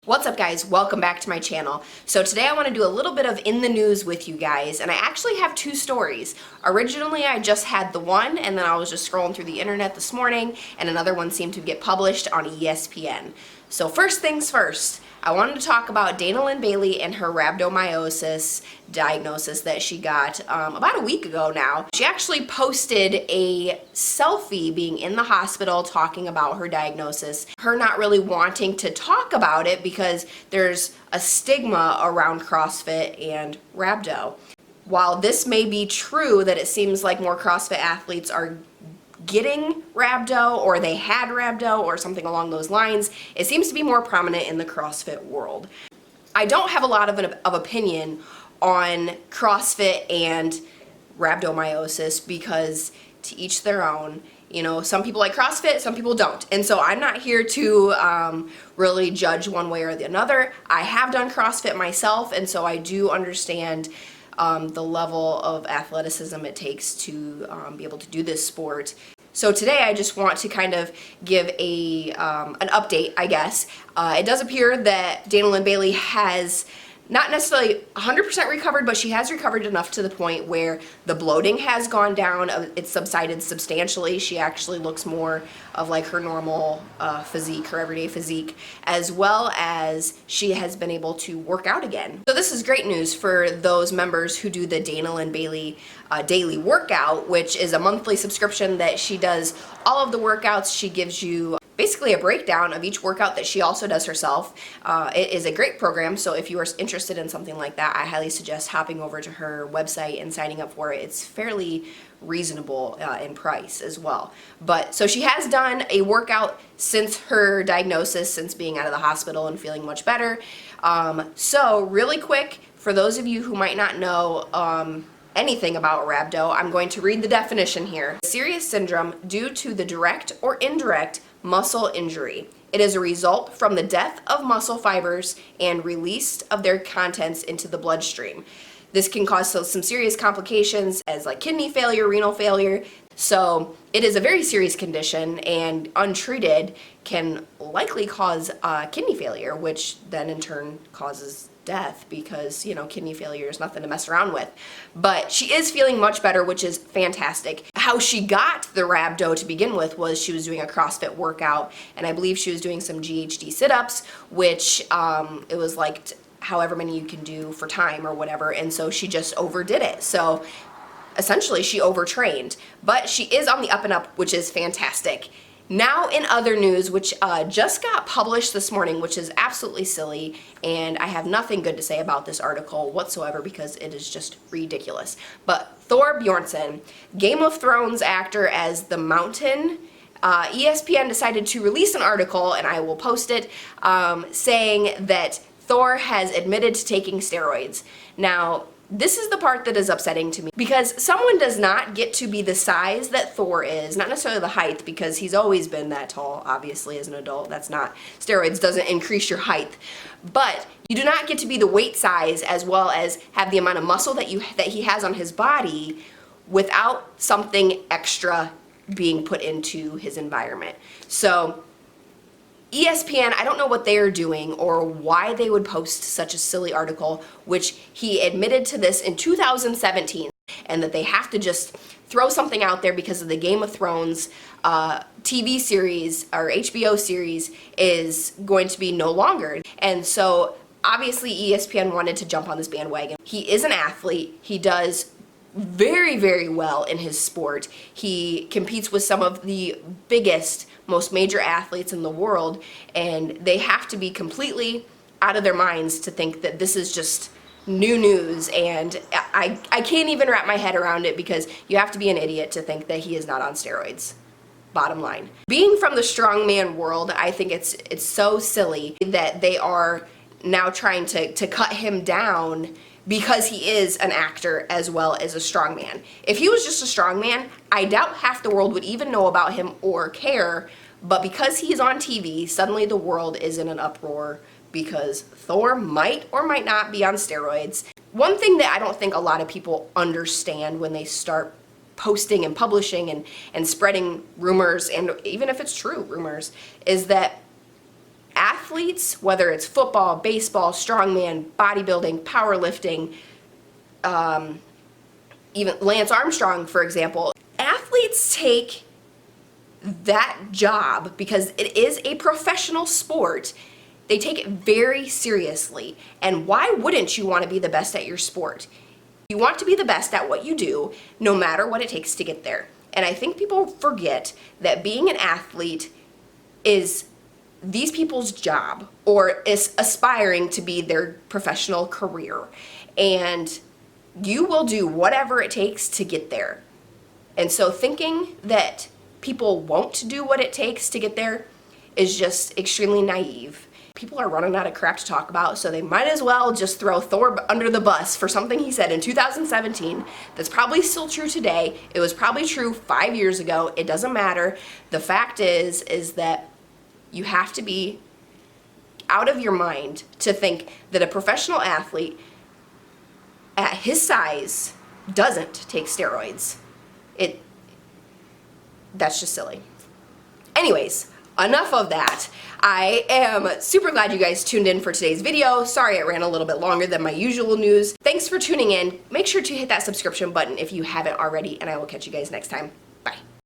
What's up guys, welcome back to my channel. So today I want to do a little bit of in the news with you guys, and I actually have two stories. Originally I just had the one, and then I was just scrolling through the internet this morning and another one seemed to get published on ESPN. So first things first, I wanted to talk about Linn Bailey and her rhabdomyosis diagnosis that she got about a week ago now. She actually posted a selfie being in the hospital talking about her diagnosis, her not really wanting to talk about it because there's a stigma around CrossFit and rhabdo. While this may be true that it seems like more CrossFit athletes are getting rhabdo or they had rhabdo or something along those lines, it seems to be more prominent in the CrossFit world. I don't have a lot of opinion on CrossFit and rhabdomyosis because to each their own. You know, some people like CrossFit, some people don't. And so I'm not here to really judge one way or the other. I have done CrossFit myself, and so I do understand the level of athleticism it takes to be able to do this sport. So today I just want to kind of give an update, I guess. It does appear that Linn Bailey has not necessarily 100% recovered, but she has recovered enough to the point where the bloating has gone down. It's subsided substantially. She actually looks more of like her normal physique, her everyday physique, as well as she has been able to work out again. So this is great news for those members who do the Linn Bailey daily workout, which is a monthly subscription that she does all of the workouts. She gives you basically a breakdown of each workout that she also does herself. It is a great program, so if you are interested in something like that, I highly suggest hopping over to her website and signing up for it. It's fairly reasonable in price as well. But so she has done a workout since her diagnosis, since being out of the hospital and feeling much better. So really quick, for those of you who might not know anything about rhabdo, I'm going to read the definition here. Serious syndrome due to the direct or indirect muscle injury. It is a result from the death of muscle fibers and release of their contents into the bloodstream. This can cause some serious complications as like kidney failure, renal failure. So it is a very serious condition, and untreated can likely cause kidney failure, which then in turn causes death, because you know, kidney failure is nothing to mess around with. But she is feeling much better, which is fantastic. How she got the rhabdo to begin with was she was doing a CrossFit workout, and I believe she was doing some GHD sit-ups, which it was like however many you can do for time or whatever, and so she just overdid it. So essentially she overtrained, but she is on the up and up, which is fantastic. Now in other news, which just got published this morning, which is absolutely silly, and I have nothing good to say about this article whatsoever because it is just ridiculous. But Thor Bjornsson, Game of Thrones actor as the Mountain, ESPN decided to release an article, and I will post it, saying that Thor has admitted to taking steroids. Now, this is the part that is upsetting to me, because someone does not get to be the size that Thor is, not necessarily the height, because he's always been that tall, obviously, as an adult. That's not, steroids doesn't increase your height. But you do not get to be the weight size as well as have the amount of muscle that he has on his body without something extra being put into his environment. So ESPN, I don't know what they are doing or why they would post such a silly article, which he admitted to this in 2017, and that they have to just throw something out there because of the Game of Thrones TV series or HBO series is going to be no longer. And so obviously ESPN wanted to jump on this bandwagon. He is an athlete. He does very, very well in his sport. He competes with some of the biggest, most major athletes in the world, and they have to be completely out of their minds to think that this is just new news, and I can't even wrap my head around it, because you have to be an idiot to think that he is not on steroids. Bottom line. Being from the strongman world, I think it's so silly that they are now trying to cut him down because he is an actor as well as a strongman. If he was just a strongman, I doubt half the world would even know about him or care, but because he's on TV, suddenly the world is in an uproar because Thor might or might not be on steroids. One thing that I don't think a lot of people understand when they start posting and publishing and spreading rumors, and even if it's true rumors, is that athletes, whether it's football, baseball, strongman, bodybuilding, powerlifting, even Lance Armstrong, for example, athletes take that job, because it is a professional sport, they take it very seriously. And why wouldn't you want to be the best at your sport? You want to be the best at what you do, no matter what it takes to get there. And I think people forget that being an athlete is these people's job, or is aspiring to be their professional career. And you will do whatever it takes to get there. And so thinking that people won't do what it takes to get there is just extremely naive. People are running out of crap to talk about, so they might as well just throw Thor under the bus for something he said in 2017 that's probably still true today. It was probably true 5 years ago. It doesn't matter. The fact is that you have to be out of your mind to think that a professional athlete at his size doesn't take steroids. That's just silly. Anyways, enough of that. I am super glad you guys tuned in for today's video. Sorry it ran a little bit longer than my usual news. Thanks for tuning in. Make sure to hit that subscription button if you haven't already, and I will catch you guys next time.